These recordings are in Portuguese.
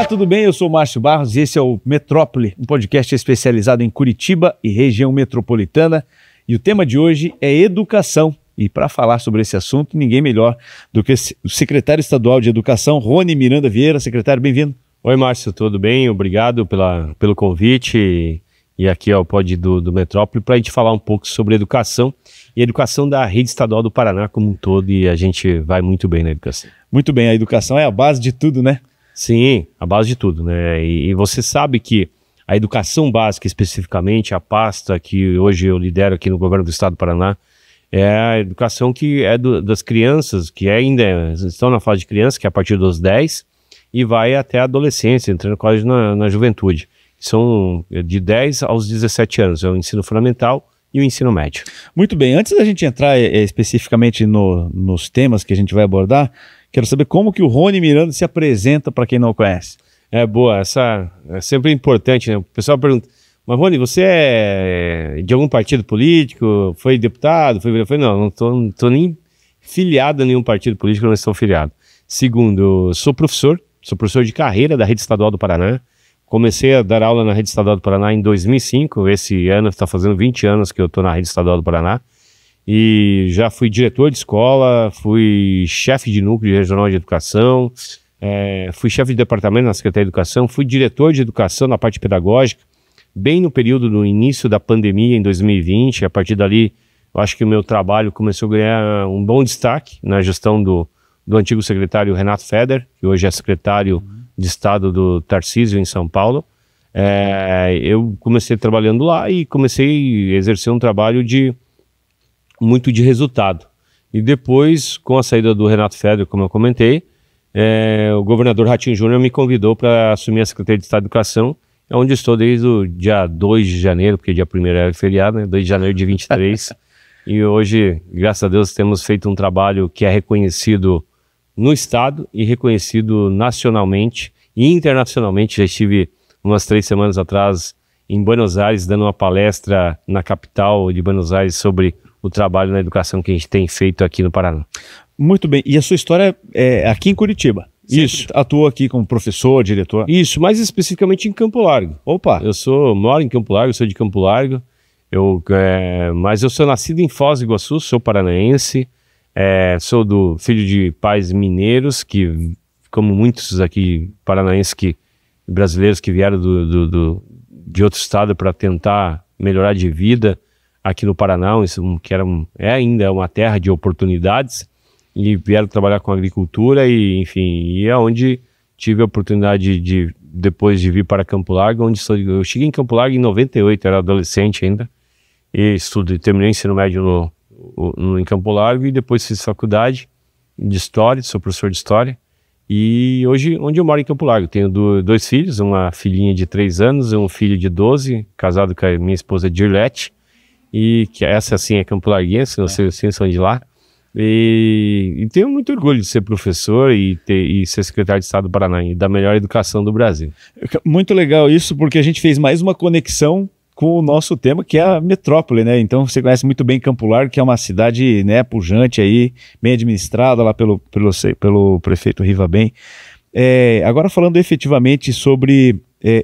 tudo bem? Eu sou o Márcio Barros e esse é o Metrópole, um podcast especializado em Curitiba e região metropolitana. E o tema de hoje é educação. E para falar sobre esse assunto, ninguém melhor do que o secretário estadual de Educação, Rony Miranda Vieira. Secretário, bem-vindo. Oi, Márcio, tudo bem? Obrigado pelo convite e aqui ao pod do Metrópole para a gente falar um pouco sobre educação e educação da rede estadual do Paraná como um todo, e a gente vai muito bem na educação. Muito bem, a educação é a base de tudo, né? Sim, a base de tudo, né? E você sabe que a educação básica, especificamente, a pasta que hoje eu lidero aqui no governo do estado do Paraná, é a educação que é das crianças, que ainda estão na fase de criança, que é a partir dos 10, e vai até a adolescência, entrando quase na juventude. São de 10 aos 17 anos, é o ensino fundamental e o ensino médio. Muito bem, antes da gente entrar especificamente nos temas que a gente vai abordar, quero saber como que o Rony Miranda se apresenta para quem não o conhece. Boa, essa é sempre importante, né? O pessoal pergunta, mas Rony, você é de algum partido político? Foi deputado? Não tô nem filiado a nenhum partido político, não estou filiado. Segundo, sou professor de carreira da Rede Estadual do Paraná. Comecei a dar aula na Rede Estadual do Paraná em 2005, esse ano está fazendo 20 anos que eu estou na Rede Estadual do Paraná. E já fui diretor de escola, fui chefe de núcleo regional de educação, fui chefe de departamento na Secretaria de Educação, fui diretor de educação na parte pedagógica, bem no período do início da pandemia, em 2020. A partir dali, eu acho que o meu trabalho começou a ganhar um bom destaque na gestão do antigo secretário Renato Feder, que hoje é secretário de Estado do Tarcísio, em São Paulo. Eu comecei trabalhando lá e comecei a exercer um trabalho muito de resultado. E depois, com a saída do Renato Feder, como eu comentei, o governador Ratinho Júnior me convidou para assumir a Secretaria de Estado de Educação, onde estou desde o dia 2 de janeiro, porque dia 1º era feriado, né? 2 de janeiro de 23. E hoje, graças a Deus, temos feito um trabalho que é reconhecido no estado e reconhecido nacionalmente e internacionalmente. Já estive umas 3 semanas atrás em Buenos Aires, dando uma palestra na capital de Buenos Aires sobre o trabalho na educação que a gente tem feito aqui no Paraná. Muito bem, e a sua história é aqui em Curitiba? Isso. Atuou aqui como professor, diretor? Isso, mais especificamente em Campo Largo. Opa! Moro em Campo Largo, sou de Campo Largo, mas eu sou nascido em Foz do Iguaçu, sou paranaense, sou filho de pais mineiros, que, como muitos aqui paranaenses brasileiros que vieram de outro estado para tentar melhorar de vida aqui no Paraná, que ainda é uma terra de oportunidades, e vieram trabalhar com agricultura e, enfim, é onde tive a oportunidade depois de vir para Campo Largo, eu cheguei em Campo Largo em 98, era adolescente ainda, e terminei o ensino médio em Campo Largo e depois fiz faculdade de História, sou professor de História, e hoje, onde eu moro em Campo Largo, tenho 2 filhos, uma filhinha de 3 anos e um filho de 12, casado com a minha esposa Dirlete, e que essa sim é campolarguense, não sei se são de lá. E tenho muito orgulho de ser professor e ser secretário de Estado do Paraná e da melhor educação do Brasil. Muito legal isso, porque a gente fez mais uma conexão com o nosso tema, que é a metrópole, né? Então você conhece muito bem Campo Largo, que é uma cidade, né, pujante aí, bem administrada lá pelo prefeito Rivabem. Agora falando efetivamente sobre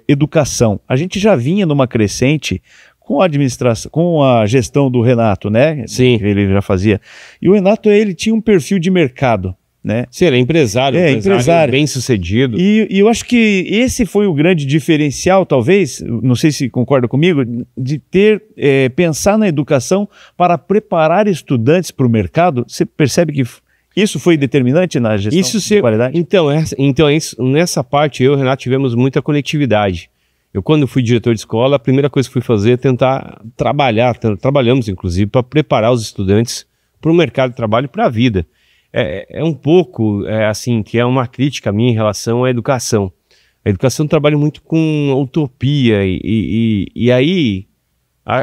educação, a gente já vinha numa crescente com a administração, com a gestão do Renato, né? Sim. Ele já fazia. E o Renato, ele tinha um perfil de mercado, né? Sim, ele é empresário, empresário bem sucedido. E eu acho que esse foi o grande diferencial, talvez, não sei se concorda comigo, de pensar na educação para preparar estudantes para o mercado. Você percebe que isso foi determinante na gestão de qualidade? Então, nessa parte, eu e o Renato tivemos muita conectividade. Eu, quando fui diretor de escola, a primeira coisa que fui fazer é tentar trabalhamos inclusive, para preparar os estudantes para o mercado de trabalho e para a vida. Um pouco, assim, que é uma crítica minha em relação à educação. A educação trabalha muito com utopia e aí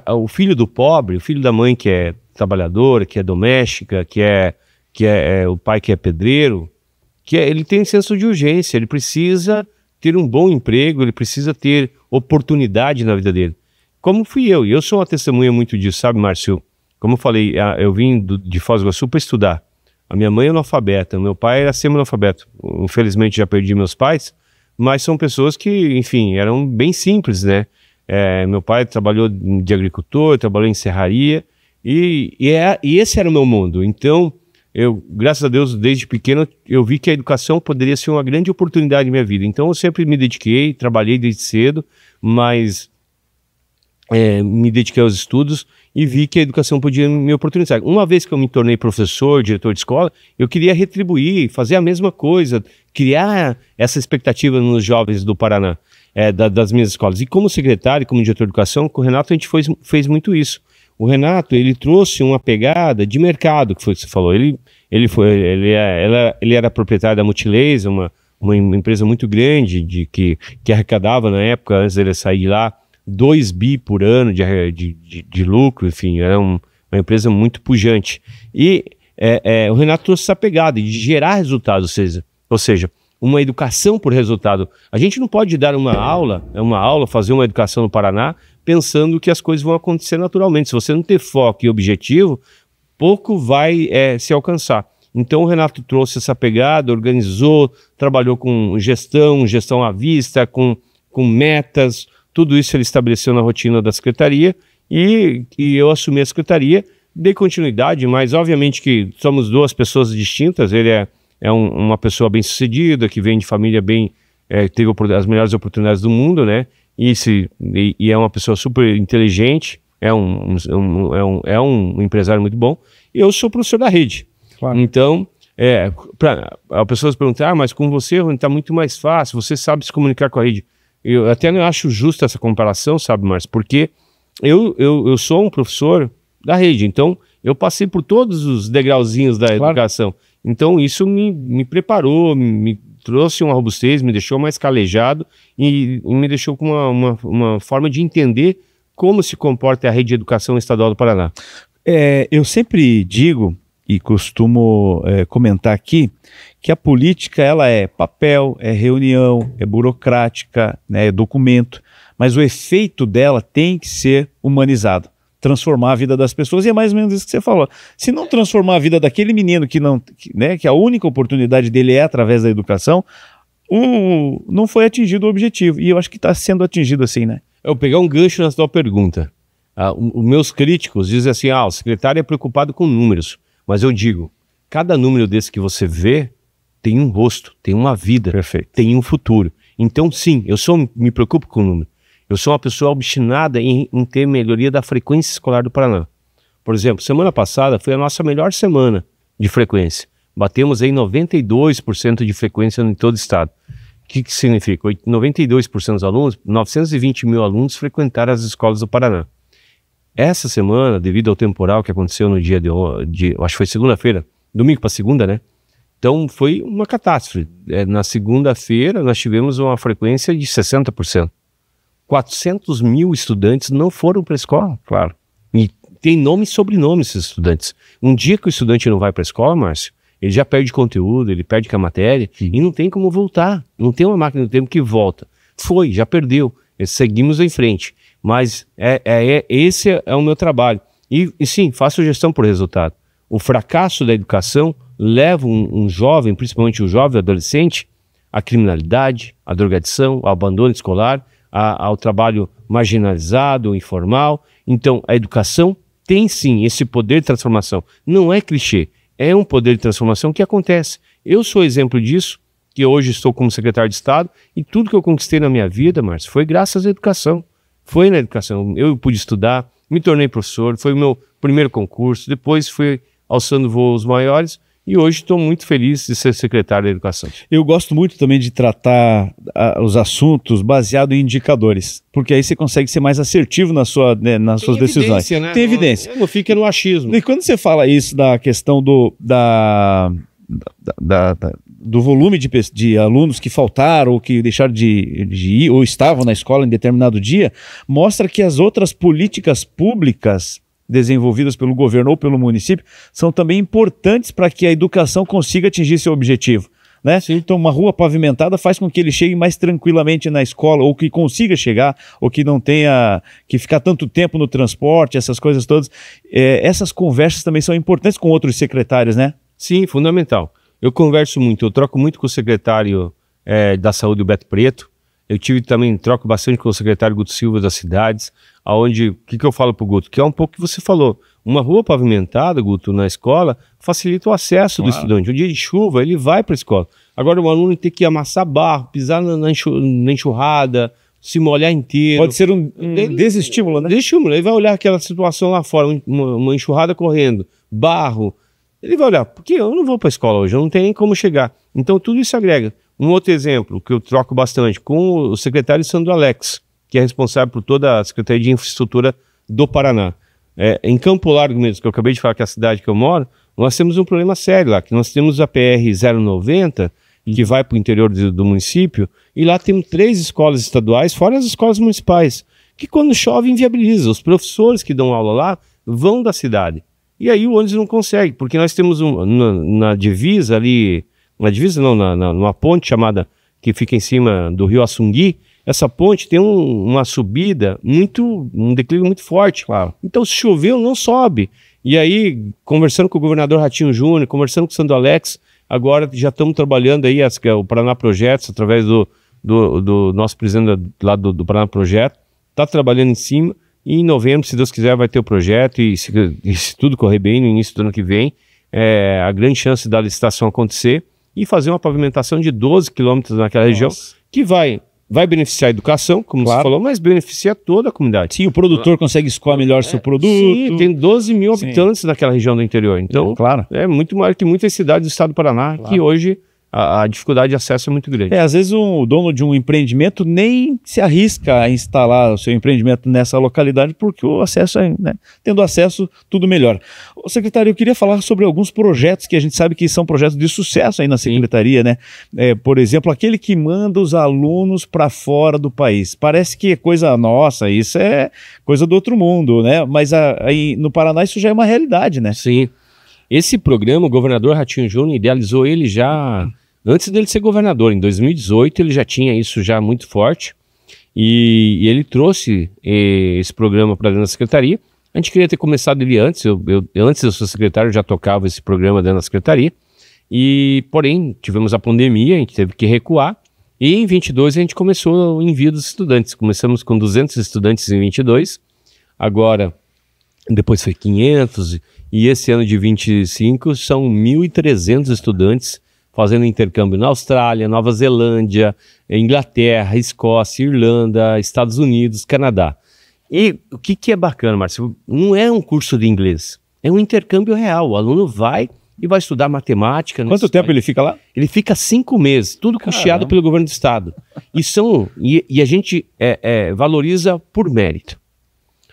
o filho do pobre, o filho da mãe que é trabalhadora, que é doméstica, que é o pai que é pedreiro, ele tem senso de urgência, ele precisa ter um bom emprego, ele precisa ter oportunidade na vida dele. Como fui eu, e eu sou uma testemunha muito disso, sabe, Márcio? Como eu falei, eu vim de Foz do Iguaçu para estudar. A minha mãe é analfabeta, meu pai era semi-analfabeto. Infelizmente já perdi meus pais, mas são pessoas que, enfim, eram bem simples, né? Meu pai trabalhou de agricultor, trabalhou em serraria, e esse era o meu mundo. Então, eu, graças a Deus, desde pequeno, eu vi que a educação poderia ser uma grande oportunidade na minha vida. Então, eu sempre me dediquei, trabalhei desde cedo, mas me dediquei aos estudos e vi que a educação podia me oportunizar. Uma vez que eu me tornei professor, diretor de escola, eu queria retribuir, fazer a mesma coisa, criar essa expectativa nos jovens do Paraná, das minhas escolas. E como secretário, como diretor de educação, com o Renato a gente fez muito isso. O Renato, ele trouxe uma pegada de mercado, que foi o que você falou. Ele era proprietário da Multilaser, uma empresa muito grande que arrecadava na época, antes dele sair de lá, 2 bi por ano de lucro, enfim, era uma empresa muito pujante. E o Renato trouxe essa pegada de gerar resultados, ou seja, uma educação por resultado. A gente não pode dar uma aula, fazer uma educação no Paraná, pensando que as coisas vão acontecer naturalmente. Se você não ter foco e objetivo, pouco vai se alcançar. Então o Renato trouxe essa pegada, organizou, trabalhou com gestão à vista, com metas, tudo isso ele estabeleceu na rotina da secretaria e eu assumi a secretaria, dei continuidade, mas obviamente que somos duas pessoas distintas. Ele é uma pessoa bem-sucedida, que vem de família teve as melhores oportunidades do mundo, né? E é uma pessoa super inteligente, é um empresário muito bom. E eu sou professor da rede. Claro. Então, as pessoas perguntam, mas com você está muito mais fácil, você sabe se comunicar com a rede. Eu até não acho justa essa comparação, sabe, Márcio? Porque eu sou um professor da rede, então eu passei por todos os degrauzinhos da educação. Então isso me preparou, me trouxe uma robustez, me deixou mais calejado e me deixou com uma forma de entender como se comporta a rede de educação estadual do Paraná. Eu sempre digo e costumo comentar aqui que a política ela é papel, é reunião, é burocrática, né, é documento, mas o efeito dela tem que ser humanizado, transformar a vida das pessoas, e é mais ou menos isso que você falou. Se não transformar a vida daquele menino que a única oportunidade dele é através da educação, não foi atingido o objetivo, e eu acho que está sendo atingido assim, né? Eu vou pegar um gancho na sua pergunta. Os meus críticos dizem assim, o secretário é preocupado com números, mas eu digo, cada número desse que você vê tem um rosto, tem uma vida, perfeito, tem um futuro. Então sim, me preocupo com o número. Eu sou uma pessoa obstinada em ter melhoria da frequência escolar do Paraná. Por exemplo, semana passada foi a nossa melhor semana de frequência. Batemos aí 92% de frequência em todo o estado. O que significa? 92% dos alunos, 920 mil alunos frequentaram as escolas do Paraná. Essa semana, devido ao temporal que aconteceu no dia acho que foi segunda-feira, domingo para segunda, né? Então foi uma catástrofe. Na segunda-feira nós tivemos uma frequência de 60%. 400 mil estudantes não foram para a escola, claro. E tem nome e sobrenome esses estudantes. Um dia que o estudante não vai para a escola, Márcio, ele já perde conteúdo, ele perde com a matéria e não tem como voltar. Não tem uma máquina do tempo que volta. Já perdeu. Seguimos em frente. Mas esse é o meu trabalho. E sim, faço gestão por resultado. O fracasso da educação leva um jovem, principalmente o jovem adolescente, à criminalidade, à drogadição, ao abandono escolar, ao trabalho marginalizado, informal. Então, a educação tem sim esse poder de transformação. Não é clichê, é um poder de transformação que acontece. Eu sou exemplo disso, que hoje estou como secretário de Estado, e tudo que eu conquistei na minha vida, Márcio, foi graças à educação. Foi na educação. Eu pude estudar, me tornei professor, foi o meu primeiro concurso, depois fui alçando voos maiores, e hoje estou muito feliz de ser secretário da Educação. Eu gosto muito também de tratar os assuntos baseado em indicadores, porque aí você consegue ser mais assertivo nas suas decisões. Né? Tem evidência. Não fica no achismo. E quando você fala isso da questão do volume de alunos que faltaram ou que deixaram de ir ou estavam na escola em determinado dia, mostra que as outras políticas públicas desenvolvidas pelo governo ou pelo município são também importantes para que a educação consiga atingir seu objetivo, né? Então uma rua pavimentada faz com que ele chegue mais tranquilamente na escola, ou que consiga chegar, ou que não tenha que ficar tanto tempo no transporte, essas coisas todas. Essas conversas também são importantes com outros secretários, né? Sim, fundamental. Eu converso muito, eu troco muito com o secretário da Saúde, o Beto Preto. Eu tive também, troco bastante com o secretário Guto Silva das cidades, aonde, o que eu falo pro Guto? Que é um pouco o que você falou. Uma rua pavimentada, Guto, na escola, facilita o acesso do estudante. Um dia de chuva, ele vai para a escola. Agora, o aluno tem que amassar barro, pisar na enxurrada, se molhar inteiro. Pode ser um desestímulo, né? Desestímulo. Ele vai olhar aquela situação lá fora, uma enxurrada correndo, barro. Ele vai olhar, porque eu não vou para a escola hoje, eu não tenho nem como chegar. Então, tudo isso agrega. Um outro exemplo, que eu troco bastante, com o secretário Sandro Alex, que é responsável por toda a Secretaria de Infraestrutura do Paraná. Em Campo Largo mesmo, que eu acabei de falar que é a cidade que eu moro, nós temos um problema sério lá, que nós temos a PR-090, que vai para o interior do município, e lá temos 3 escolas estaduais, fora as escolas municipais, que quando chove inviabiliza. Os professores que dão aula lá vão da cidade. E aí o ônibus não consegue, porque nós temos na divisa ali, na divisa não, numa ponte chamada, que fica em cima do rio Assungui, essa ponte tem uma subida um declive muito forte. Claro. Então, se choveu, não sobe. E aí, conversando com o governador Ratinho Júnior, conversando com o Sandro Alex, agora já estamos trabalhando aí o Paraná Projetos, através do nosso presidente lá do Paraná Projeto, está trabalhando em cima, e em novembro, se Deus quiser, vai ter o projeto, e se tudo correr bem, no início do ano que vem, a grande chance da licitação acontecer, e fazer uma pavimentação de 12 quilômetros naquela região, que vai beneficiar a educação, como você falou, mas beneficia toda a comunidade. Sim, o produtor consegue escoar melhor seu produto. Sim, tem 12 mil habitantes naquela região do interior. Então, é muito maior que muitas cidades do estado do Paraná, que hoje a dificuldade de acesso é muito grande. Às vezes o dono de um empreendimento nem se arrisca a instalar o seu empreendimento nessa localidade, porque o acesso, tendo acesso, tudo melhor. Ô, secretário, eu queria falar sobre alguns projetos que a gente sabe que são projetos de sucesso aí na secretaria, né? Por exemplo, aquele que manda os alunos para fora do país. Parece que é coisa nossa, isso é coisa do outro mundo, né? Mas aí no Paraná isso já é uma realidade, né? Sim. Esse programa, o governador Ratinho Júnior idealizou ele já antes dele ser governador. Em 2018 ele já tinha isso já muito forte, e ele trouxe esse programa para dentro da secretaria. A gente queria ter começado ele antes. Antes de eu ser secretário, já tocava esse programa dentro da secretaria, porém tivemos a pandemia, a gente teve que recuar, e em 22 a gente começou o envio dos estudantes. Começamos com 200 estudantes em 22, agora depois foi 500, e esse ano de 25 são 1.300 estudantes fazendo intercâmbio na Austrália, Nova Zelândia, Inglaterra, Escócia, Irlanda, Estados Unidos, Canadá. E o que é bacana, Márcio? Não é um curso de inglês, é um intercâmbio real. O aluno vai e vai estudar matemática. Quanto tempo ele fica lá? Ele fica 5 meses, tudo custeado pelo governo do estado. E a gente valoriza por mérito.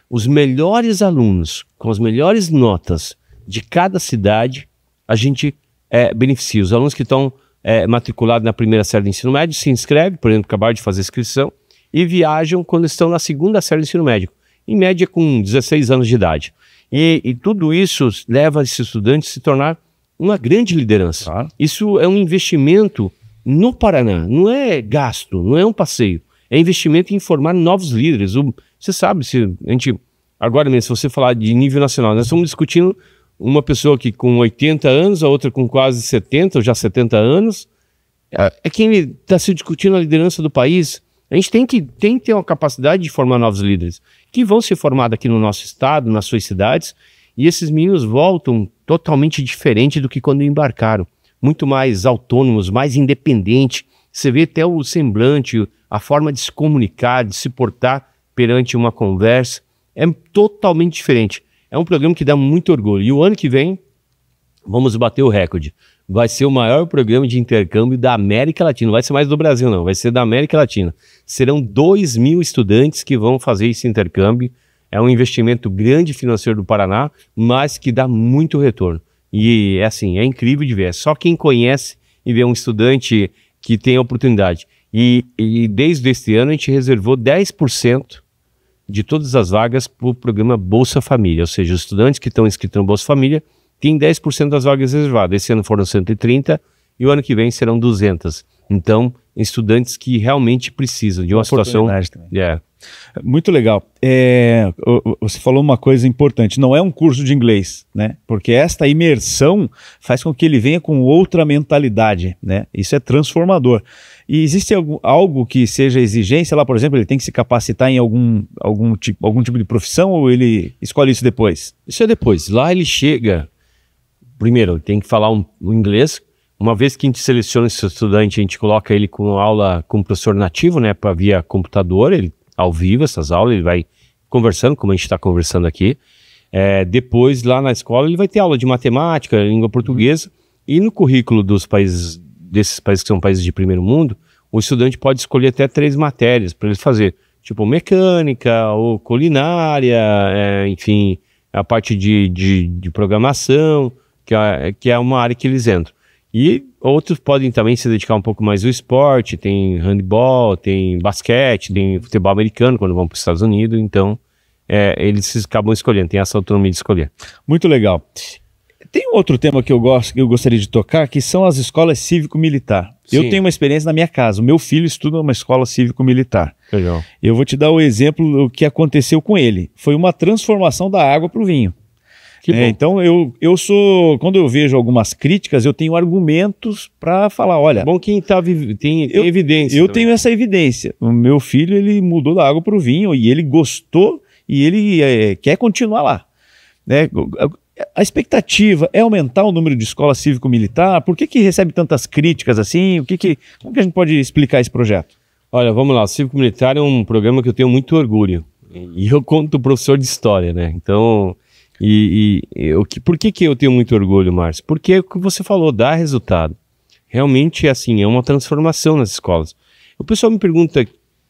Os melhores alunos, com as melhores notas de cada cidade, a gente beneficia. Os alunos que estão matriculados na primeira série de ensino médio se inscrevem, por exemplo, acabaram de fazer inscrição, e viajam quando estão na segunda série de ensino médio, em média com 16 anos de idade. E tudo isso leva esse estudante a se tornar uma grande liderança. Claro. Isso é um investimento no Paraná, não é gasto, não é um passeio, é investimento em formar novos líderes. Você sabe, agora mesmo, se você falar de nível nacional, nós estamos discutindo uma pessoa que com 80 anos, a outra com quase 70 ou já 70 anos, é quem está se discutindo a liderança do país. A gente tem que ter uma capacidade de formar novos líderes, que vão ser formados aqui no nosso estado, nas suas cidades, e esses meninos voltam totalmente diferente do que quando embarcaram, muito mais autônomos, mais independentes. Você vê até o semblante, a forma de se comunicar, de se portar perante uma conversa, é totalmente diferente. É um programa que dá muito orgulho. E o ano que vem, vamos bater o recorde. Vai ser o maior programa de intercâmbio da América Latina. Não vai ser mais do Brasil, não. Vai ser da América Latina. Serão 2.000 estudantes que vão fazer esse intercâmbio. É um investimento grande financeiro do Paraná, mas que dá muito retorno. E é incrível de ver. É só quem conhece e vê um estudante que tem a oportunidade. E desde este ano a gente reservou 10% de todas as vagas para o programa Bolsa Família, ou seja, os estudantes que estão inscritos no Bolsa Família têm 10% das vagas reservadas. Esse ano foram 130 e o ano que vem serão 200. Então, em estudantes que realmente precisam de uma situação. Também. Muito legal. Você falou uma coisa importante, não é um curso de inglês, né? Porque esta imersão faz com que ele venha com outra mentalidade, né? Isso é transformador. E existe algo que seja exigência lá, por exemplo, ele tem que se capacitar em algum tipo de profissão ou ele escolhe isso depois? Isso é depois. Lá ele chega, primeiro, tem que falar um inglês. Uma vez que a gente seleciona esse estudante, a gente coloca ele com aula com o professor nativo, né? Via computador, ele ao vivo essas aulas, ele vai conversando, como a gente está conversando aqui. Depois, lá na escola, ele vai ter aula de matemática, língua portuguesa, e no currículo desses países que são países de primeiro mundo, o estudante pode escolher até 3 matérias para ele fazer, tipo mecânica, ou culinária, enfim, a parte de programação, que é uma área que eles entram. E outros podem também se dedicar um pouco mais ao esporte, tem handebol, tem basquete, tem futebol americano quando vão para os Estados Unidos, então eles acabam escolhendo, tem essa autonomia de escolher. Muito legal. Tem um outro tema que eu gostaria de tocar, que são as escolas cívico-militar. Eu tenho uma experiência na minha casa, o meu filho estuda numa escola cívico-militar. Legal. Eu vou te dar o exemplo do que aconteceu com ele. Foi uma transformação da água para o vinho. Então eu quando eu vejo algumas críticas, eu tenho argumentos para falar, olha... Bom, quem tem evidência. Eu tenho essa evidência. O meu filho, ele mudou da água para o vinho e ele gostou e ele quer continuar lá. Né? A expectativa é aumentar o número de escola cívico-militar? Por que recebe tantas críticas assim? Como que a gente pode explicar esse projeto? Olha, vamos lá. O Cívico-Militar é um programa que eu tenho muito orgulho. E eu conto professor de história, né? Então... por que eu tenho muito orgulho, Márcio? Porque é o que você falou, dá resultado. Realmente, assim, é uma transformação nas escolas. O pessoal me pergunta, o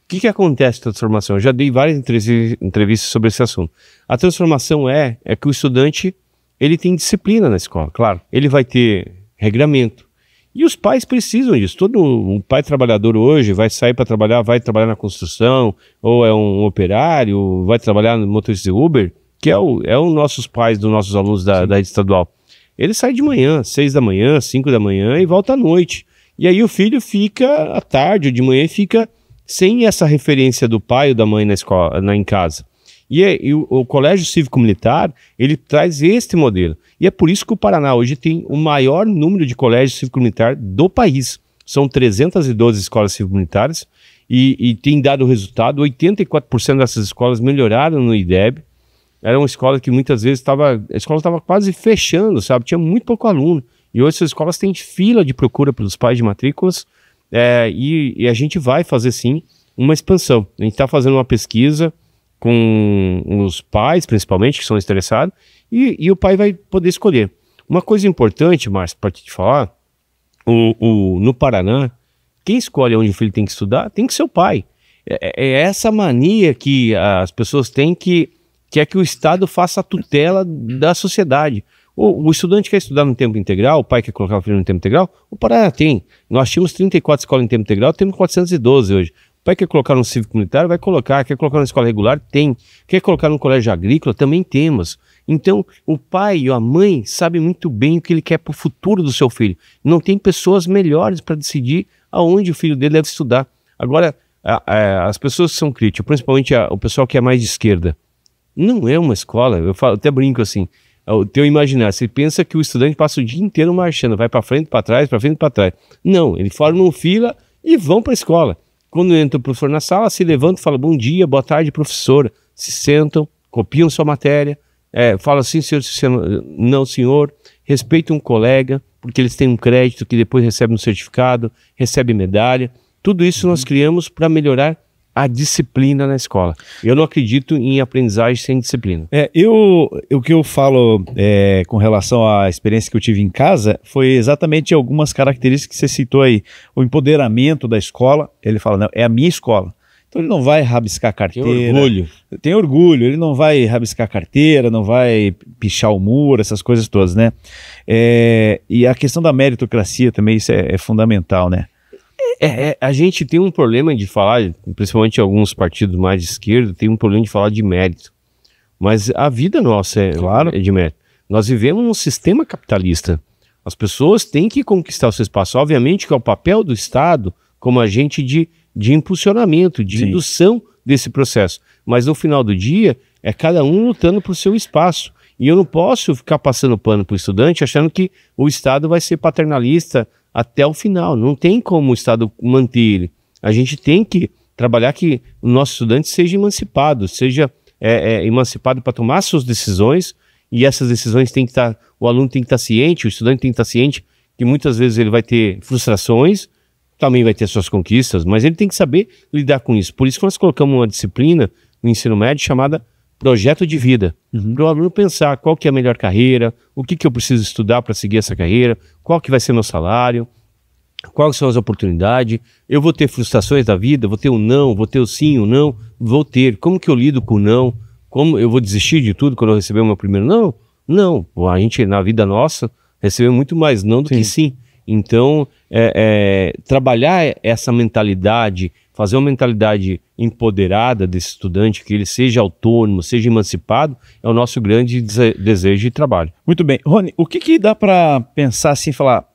que acontece com a transformação? Eu já dei várias entrevistas sobre esse assunto. A transformação é que o estudante, ele tem disciplina na escola. Claro. Ele vai ter regramento. E os pais precisam disso. Todo um pai trabalhador hoje vai sair para trabalhar, vai trabalhar na construção, ou é um operário, vai trabalhar no motorista de Uber, que é o nossos pais dos nossos alunos da rede estadual. Ele sai de manhã, 6 da manhã, 5 da manhã e volta à noite. E aí o filho fica à tarde ou de manhã e fica sem essa referência do pai ou da mãe na escola, em casa. E o Colégio Cívico-Militar, ele traz este modelo. E é por isso que o Paraná hoje tem o maior número de colégios cívico-militar do país. São 312 escolas cívico-militares e tem dado resultado. 84% dessas escolas melhoraram no IDEB. Era uma escola que muitas vezes a escola estava quase fechando, sabe? Tinha muito pouco aluno. E hoje essas escolas têm fila de procura pelos pais de matrículas e a gente vai fazer sim uma expansão. A gente está fazendo uma pesquisa com os pais, principalmente, que são interessados, e o pai vai poder escolher. Uma coisa importante, Márcio, para te falar, no Paraná, quem escolhe onde o filho tem que estudar tem que ser o pai. É essa mania que as pessoas têm que é que o Estado faça a tutela da sociedade. O estudante quer estudar no tempo integral, o pai quer colocar o filho no tempo integral, o Paraná tem. Nós tínhamos 34 escolas em tempo integral, temos 412 hoje. O pai quer colocar no cívico-militar, vai colocar. Quer colocar na escola regular, tem. Quer colocar no colégio agrícola, também temos. Então, o pai e a mãe sabem muito bem o que ele quer para o futuro do seu filho. Não tem pessoas melhores para decidir aonde o filho dele deve estudar. Agora, as pessoas que são críticas, principalmente o pessoal que é mais de esquerda, não é uma escola, eu até brinco assim, o teu imaginar, você pensa que o estudante passa o dia inteiro marchando, vai para frente, para trás, para frente, para trás. Não, eles formam fila e vão para a escola. Quando entra o professor na sala, se levanta e fala, bom dia, boa tarde, professora. Se sentam, copiam sua matéria, fala assim, senhor, não, senhor, respeita um colega, porque eles têm um crédito que depois recebe um certificado, recebe medalha. Tudo isso nós criamos para melhorar a disciplina na escola. Eu não acredito em aprendizagem sem disciplina. O que eu falo com relação à experiência que eu tive em casa foi exatamente algumas características que você citou aí. O empoderamento da escola, ele fala, não, é a minha escola. Então ele não vai rabiscar carteira. Tem orgulho, ele não vai rabiscar carteira, não vai pichar o muro, essas coisas todas, né? E a questão da meritocracia também, isso é fundamental, né? A gente tem um problema de falar, principalmente alguns partidos mais de esquerda, tem um problema de falar de mérito. Mas a vida nossa é de mérito. Nós vivemos num sistema capitalista. As pessoas têm que conquistar o seu espaço. Obviamente que é o papel do Estado como agente de impulsionamento, de Sim. indução desse processo. Mas no final do dia, é cada um lutando por seu espaço. E eu não posso ficar passando pano para o estudante achando que o Estado vai ser paternalista até o final. Não tem como o Estado manter ele. A gente tem que trabalhar que o nosso estudante seja emancipado, emancipado para tomar suas decisões, e essas decisões tem que estar, o aluno tem que estar ciente, o estudante tem que estar ciente que muitas vezes ele vai ter frustrações, também vai ter suas conquistas, mas ele tem que saber lidar com isso. Por isso que nós colocamos uma disciplina no ensino médio chamada projeto de vida, para o aluno pensar qual que é a melhor carreira, o que eu preciso estudar para seguir essa carreira, qual que vai ser meu salário, quais são as oportunidades, eu vou ter frustrações da vida, vou ter o não, vou ter o sim, o não, vou ter, como que eu lido com o não, como eu vou desistir de tudo quando eu receber o meu primeiro não? Não, a gente na vida nossa recebeu muito mais não do que sim. Então, trabalhar essa mentalidade, fazer uma mentalidade empoderada desse estudante, que ele seja autônomo, seja emancipado, é o nosso grande desejo e trabalho. Muito bem. Rony, o que dá para pensar assim, falar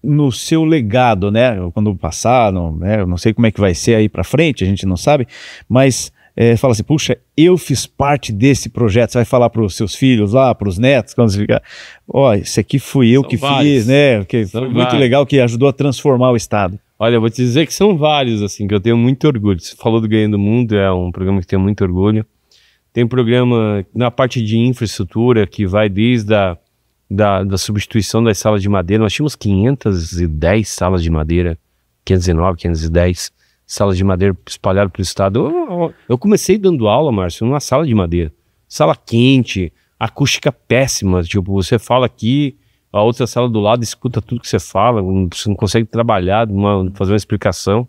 no seu legado, né? Quando passar, eu não sei como é que vai ser aí para frente, a gente não sabe, mas fala assim, puxa, eu fiz parte desse projeto. Você vai falar para os seus filhos lá, para os netos, quando você ficar, ó, esse aqui fui eu que fiz, né? Que foi muito legal, que ajudou a transformar o Estado. Olha, eu vou te dizer que são vários, assim, que eu tenho muito orgulho. Você falou do Ganhando o Mundo, é um programa que eu tenho muito orgulho. Tem programa na parte de infraestrutura, que vai desde da substituição das salas de madeira. Nós tínhamos 510 salas de madeira, 509, 510 salas de madeira espalhadas pelo estado. Eu comecei dando aula, Márcio, numa sala de madeira. Sala quente, acústica péssima. Tipo, você fala aqui, a outra sala do lado escuta tudo que você fala, você não consegue trabalhar, fazer uma explicação.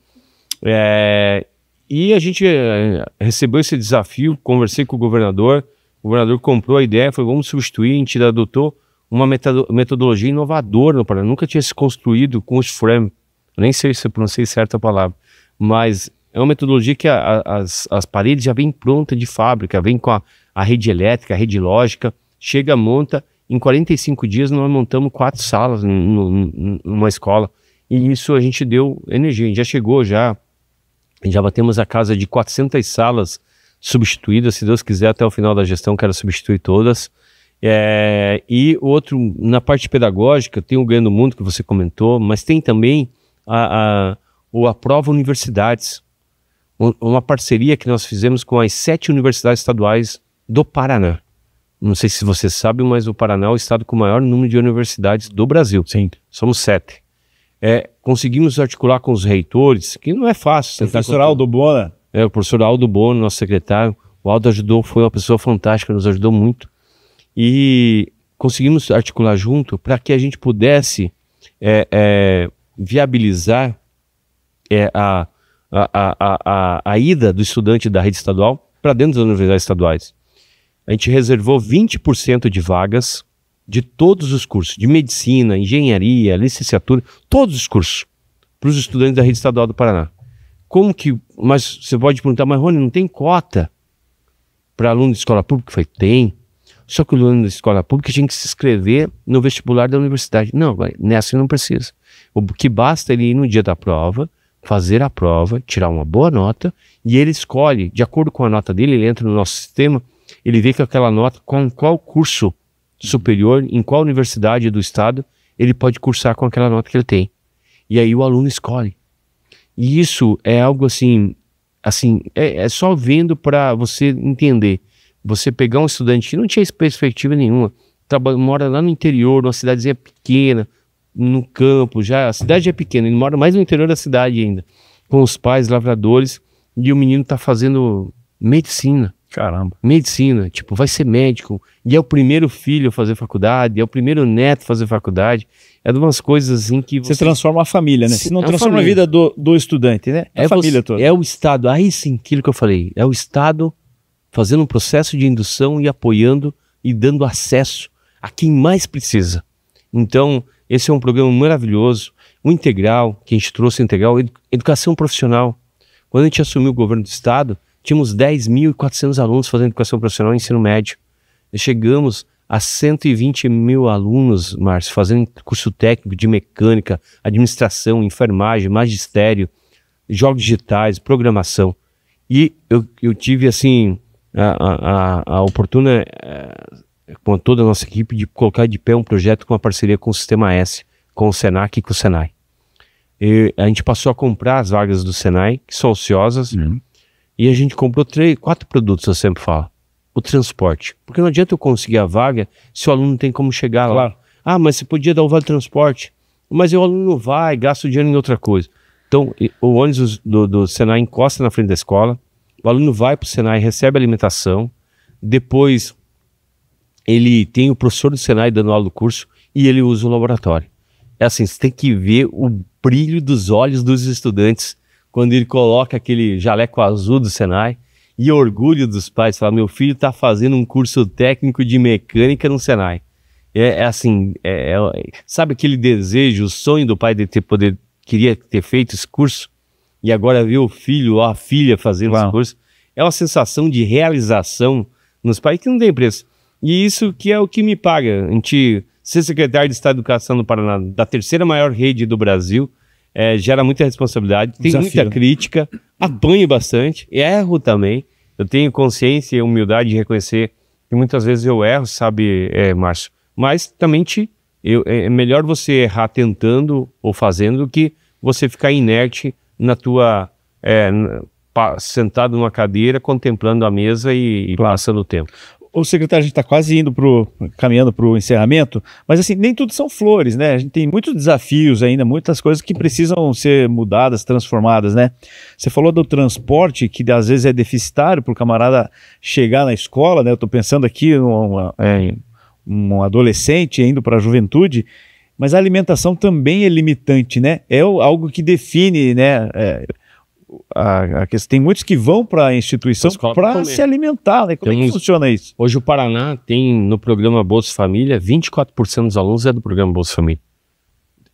E a gente recebeu esse desafio, conversei com o governador comprou a ideia, falou, vamos substituir, a gente adotou uma metodologia inovadora no Paraná, nunca tinha se construído com os frame, nem sei se eu pronunciei certo a palavra, mas é uma metodologia que as paredes já vêm pronta de fábrica, vem com a rede elétrica, a rede lógica, chega, monta, em 45 dias nós montamos 4 salas numa escola, e isso a gente deu energia, a gente já chegou, já batemos a casa de 400 salas substituídas, se Deus quiser até o final da gestão quero substituir todas. E outro, na parte pedagógica, tem o Ganhando o Mundo que você comentou, mas tem também a Prova Universidades, uma parceria que nós fizemos com as 7 universidades estaduais do Paraná. Não sei se você sabe, mas o Paraná é o estado com o maior número de universidades do Brasil. Sim. Somos 7. Conseguimos articular com os reitores, que não é fácil. O professor Aldo Bona. O professor Aldo Bona, nosso secretário. O Aldo foi uma pessoa fantástica, nos ajudou muito. E conseguimos articular junto para que a gente pudesse viabilizar a ida do estudante da rede estadual para dentro das universidades estaduais. A gente reservou 20% de vagas de todos os cursos, de medicina, engenharia, licenciatura, todos os cursos, para os estudantes da rede estadual do Paraná. Mas você pode perguntar, mas Rony, não tem cota para aluno de escola pública? Eu falei, tem. Só que o aluno da escola pública tinha que se inscrever no vestibular da universidade. Não, nessa não precisa. O que basta ele ir no dia da prova, fazer a prova, tirar uma boa nota, e ele escolhe, de acordo com a nota dele, ele entra no nosso sistema, ele vê que aquela nota, com qual curso superior, em qual universidade do estado, ele pode cursar com aquela nota que ele tem. E aí o aluno escolhe. E isso é algo assim é só vendo para você entender. Você pegar um estudante que não tinha perspectiva nenhuma, mora lá no interior, numa cidadezinha pequena, no campo, a cidade é pequena, ele mora mais no interior da cidade ainda, com os pais lavradores, e o menino está fazendo medicina. Caramba. Medicina, tipo, vai ser médico, e é o primeiro filho a fazer faculdade, é o primeiro neto a fazer faculdade, é de umas coisas assim que você transforma a família, né? Você não transforma a vida do estudante, né? A família toda. É o Estado, aí sim, aquilo que eu falei, é o Estado fazendo um processo de indução e apoiando e dando acesso a quem mais precisa. Então, esse é um programa maravilhoso, o Integral, que a gente trouxe Integral, educação profissional. Quando a gente assumiu o governo do Estado, tínhamos 10.400 alunos fazendo educação profissional e ensino médio. Chegamos há 120 mil alunos, Márcio, fazendo curso técnico de mecânica, administração, enfermagem, magistério, jogos digitais, programação. E eu tive, assim, a oportuna, com toda a nossa equipe, de colocar de pé um projeto com uma parceria com o Sistema S, com o Senac e com o Senai. E a gente passou a comprar as vagas do Senai, que são ociosas, e a gente comprou 4 produtos, eu sempre falo. O transporte. Porque não adianta eu conseguir a vaga se o aluno não tem como chegar lá. Ah, mas você podia dar o vale transporte. Mas o aluno não vai, gasta o dinheiro em outra coisa. Então, o ônibus do Senai encosta na frente da escola, o aluno vai para o Senai, recebe alimentação, depois ele tem o professor do Senai dando aula do curso e ele usa o laboratório. É assim, você tem que ver o brilho dos olhos dos estudantes quando ele coloca aquele jaleco azul do Senai e orgulho dos pais, falar, meu filho está fazendo um curso técnico de mecânica no Senai. Sabe aquele desejo, o sonho do pai de queria ter feito esse curso e agora ver o filho ou a filha fazendo esse curso? É uma sensação de realização nos pais que não tem preço. E isso que é o que me paga. A gente ser secretário de Estado de Educação no Paraná, da 3ª maior rede do Brasil, gera muita responsabilidade, tem muita crítica, apanho bastante, erro também. Eu tenho consciência e humildade de reconhecer que muitas vezes eu erro, sabe, Márcio? Mas também é melhor você errar tentando ou fazendo do que você ficar inerte na tua... sentado numa cadeira, contemplando a mesa e passando o tempo. O secretário, a gente está quase caminhando para o encerramento, mas assim, nem tudo são flores, né? A gente tem muitos desafios ainda, muitas coisas que precisam ser mudadas, transformadas, né? Você falou do transporte, que às vezes é deficitário para o camarada chegar na escola, né? Eu estou pensando aqui um adolescente indo para a juventude, mas a alimentação também é limitante, né? É algo que define, né? Tem muitos que vão para a instituição para se alimentar, né? Como é que funciona isso? Hoje o Paraná tem no programa Bolsa Família, 24% dos alunos é do programa Bolsa Família.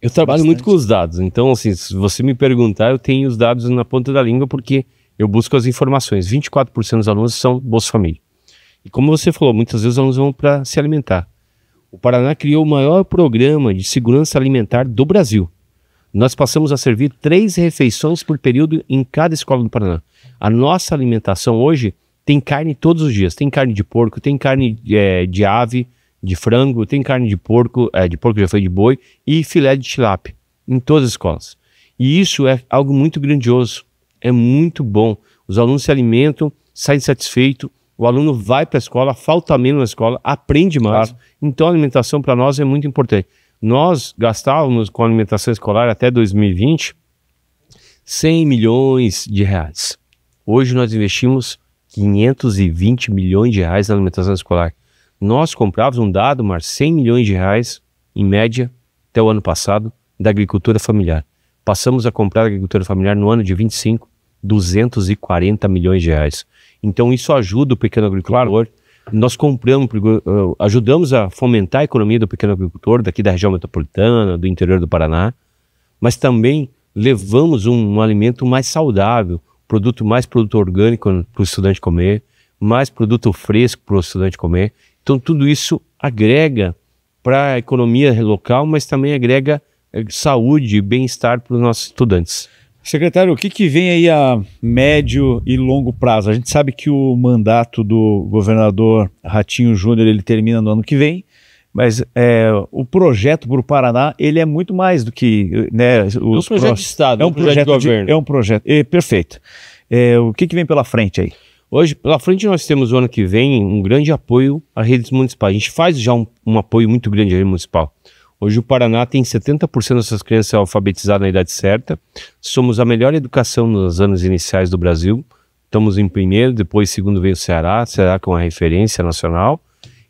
Eu trabalho muito com os dados, então assim, se você me perguntar, eu tenho os dados na ponta da língua porque eu busco as informações. 24% dos alunos são Bolsa Família. E como você falou, muitas vezes os alunos vão para se alimentar. O Paraná criou o maior programa de segurança alimentar do Brasil. Nós passamos a servir 3 refeições por período em cada escola do Paraná. A nossa alimentação hoje tem carne todos os dias. Tem carne de porco, tem carne de ave, de frango, tem carne de porco já foi de boi, e filé de tilápia em todas as escolas. E isso é algo muito grandioso, é muito bom. Os alunos se alimentam, saem satisfeitos, o aluno vai para a escola, falta menos na escola, aprende mais. Então a alimentação para nós é muito importante. Nós gastávamos com a alimentação escolar até 2020 100 milhões de reais. Hoje nós investimos 520 milhões de reais na alimentação escolar. Nós comprávamos um dado, mas 100 milhões de reais, em média, até o ano passado, da agricultura familiar. Passamos a comprar a agricultura familiar no ano de 25, 240 milhões de reais. Então isso ajuda o pequeno agricultor. Nós compramos, ajudamos a fomentar a economia do pequeno agricultor daqui da região metropolitana, do interior do Paraná, mas também levamos um alimento mais saudável, mais produto orgânico para o estudante comer, mais produto fresco para o estudante comer. Então tudo isso agrega para a economia local, mas também agrega saúde e bem-estar para os nossos estudantes. Secretário, o que vem aí a médio e longo prazo? A gente sabe que o mandato do governador Ratinho Júnior ele termina no ano que vem, mas o projeto para o Paraná ele é muito mais do que, né, é um projeto de Estado, é um projeto de governo. É um projeto, perfeito. O que vem pela frente aí? Hoje, pela frente nós temos o ano que vem um grande apoio às redes municipais. A gente faz já um apoio muito grande à rede municipal. Hoje o Paraná tem 70% dessas crianças alfabetizadas na idade certa. Somos a melhor educação nos anos iniciais do Brasil. Estamos em primeiro, depois segundo veio o Ceará com a referência nacional.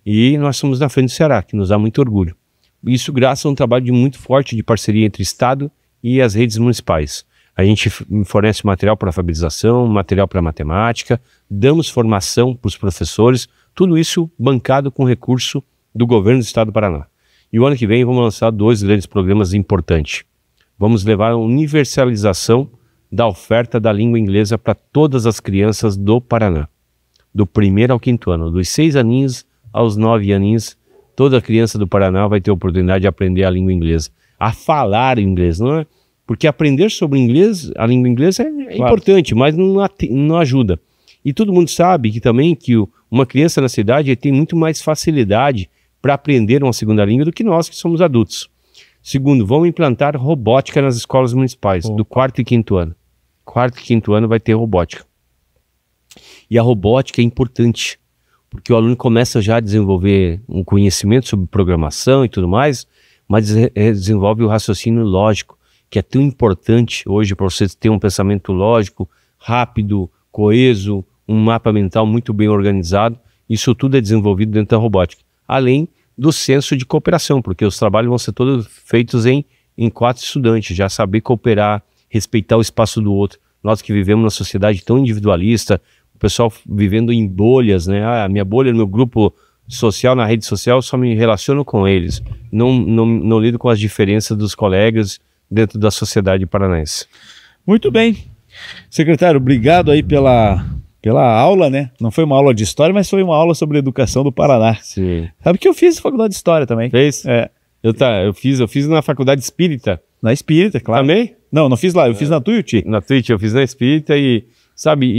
E nós somos na frente do Ceará, que nos dá muito orgulho. Isso graças a um trabalho muito forte de parceria entre Estado e as redes municipais. A gente fornece material para alfabetização, material para matemática, damos formação para os professores, tudo isso bancado com recurso do governo do Estado do Paraná. E o ano que vem vamos lançar 2 grandes programas importantes. Vamos levar a universalização da oferta da língua inglesa para todas as crianças do Paraná. Do 1º ao 5º ano, dos 6 aninhos aos 9 aninhos, Toda criança do Paraná vai ter a oportunidade de aprender a língua inglesa, a falar inglês, não é? Porque aprender sobre inglês, a língua inglesa é importante, mas não ajuda. E todo mundo sabe que também que uma criança na cidade tem muito mais facilidade para aprender uma segunda língua do que nós que somos adultos. Segundo, vão implantar robótica nas escolas municipais, do 4º e 5º ano. 4º e 5º ano vai ter robótica. E a robótica é importante, porque o aluno começa já a desenvolver um conhecimento sobre programação e tudo mais, mas desenvolve o raciocínio lógico, que é tão importante hoje para você ter um pensamento lógico, rápido, coeso, um mapa mental muito bem organizado. Isso tudo é desenvolvido dentro da robótica. Além do senso de cooperação, porque os trabalhos vão ser todos feitos em 4 estudantes, já saber cooperar, respeitar o espaço do outro. Nós que vivemos numa sociedade tão individualista, o pessoal vivendo em bolhas, né? A minha bolha no meu grupo social, na rede social, só me relaciono com eles. Não lido com as diferenças dos colegas dentro da sociedade paranaense. Muito bem. Secretário, obrigado aí pela aula, né? Não foi uma aula de história, mas foi uma aula sobre educação do Paraná. Sim. Sabe que eu fiz faculdade de história também. Fez? É. Eu fiz na faculdade espírita. Na espírita, claro. Também? Não fiz lá, eu fiz na Tuiuti. Na Tuiuti, eu fiz na espírita e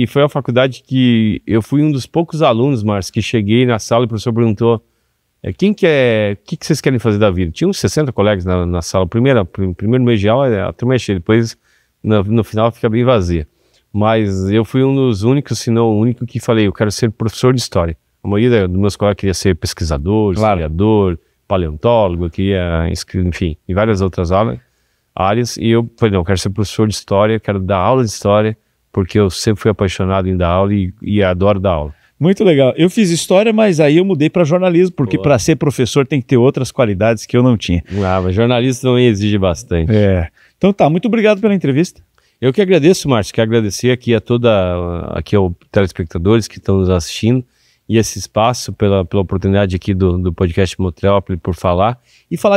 foi a faculdade que eu fui um dos poucos alunos, Márcio, que cheguei na sala e o professor perguntou o que vocês querem fazer da vida? Tinha uns 60 colegas na sala. Primeiro mês de aula, a turma é cheia, depois no final fica bem vazia. Mas eu fui um dos únicos, se não o único, que falei, eu quero ser professor de história. A maioria dos meus colegas queria ser pesquisador, historiador, paleontólogo, queria, enfim, em várias outras áreas. E eu falei, não, eu quero ser professor de história, quero dar aula de história, porque eu sempre fui apaixonado em dar aula e adoro dar aula. Muito legal. Eu fiz história, mas aí eu mudei para jornalismo, porque para ser professor tem que ter outras qualidades que eu não tinha. Mas jornalista também exige bastante. Então tá, muito obrigado pela entrevista. Eu que agradeço, Márcio, quero agradecer aqui aqui aos telespectadores que estão nos assistindo e esse espaço pela oportunidade aqui do podcast Metrópole por falar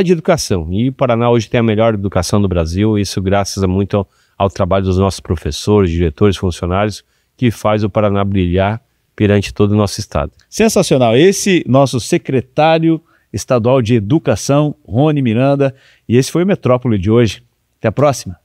de educação. E o Paraná hoje tem a melhor educação do Brasil, isso graças muito ao trabalho dos nossos professores, diretores, funcionários, que faz o Paraná brilhar perante todo o nosso estado. Sensacional. Esse nosso secretário estadual de Educação, Rony Miranda, e esse foi o Metrópole de hoje. Até a próxima.